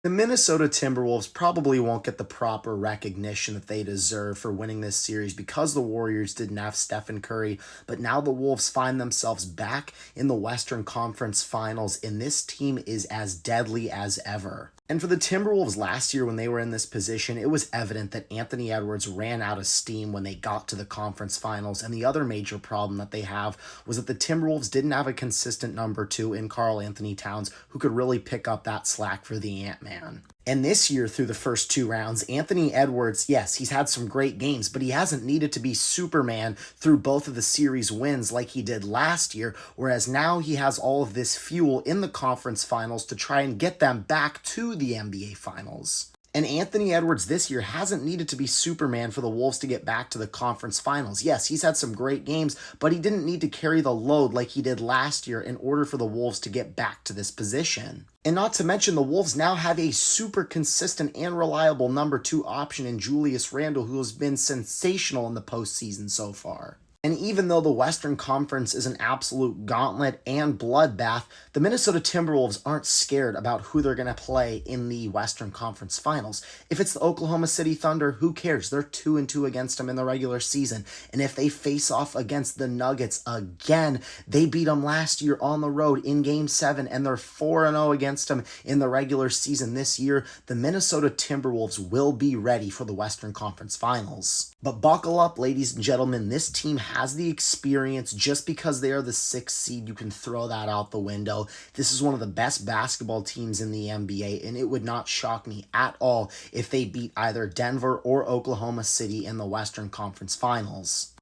The Minnesota Timberwolves probably won't get the proper recognition that they deserve for winning this series because the Warriors didn't have Stephen Curry, but now the Wolves find themselves back in the Western Conference Finals, and this team is as deadly as ever. And for the Timberwolves last year when they were in this position, it was evident that Anthony Edwards ran out of steam when they got to the conference finals. And the other major problem that they have was that the Timberwolves didn't have a consistent number two in Karl Anthony Towns who could really pick up that slack for the Ant-Man. And this year, through the first two rounds, Anthony Edwards, yes, he's had some great games, but he hasn't needed to be Superman through both of the series wins like he did last year, whereas now he has all of this fuel in the conference finals to try and get them back to the NBA Finals. And Anthony Edwards this year hasn't needed to be Superman for the Wolves to get back to the conference finals. Yes, he's had some great games, but he didn't need to carry the load like he did last year in order for the Wolves to get back to this position. And not to mention, the Wolves now have a super consistent and reliable number two option in Julius Randle, who has been sensational in the postseason so far. And even though the Western Conference is an absolute gauntlet and bloodbath, the Minnesota Timberwolves aren't scared about who they're going to play in the Western Conference Finals. If it's the Oklahoma City Thunder, who cares? They're 2-2 against them in the regular season. And if they face off against the Nuggets again, they beat them last year on the road in Game 7, and they're 4-0 against them in the regular season this year. The Minnesota Timberwolves will be ready for the Western Conference Finals. But buckle up, ladies and gentlemen, this team has the experience. Just because they are the sixth seed, you can throw that out the window. This is one of the best basketball teams in the NBA, and it would not shock me at all if they beat either Denver or Oklahoma City in the Western Conference Finals.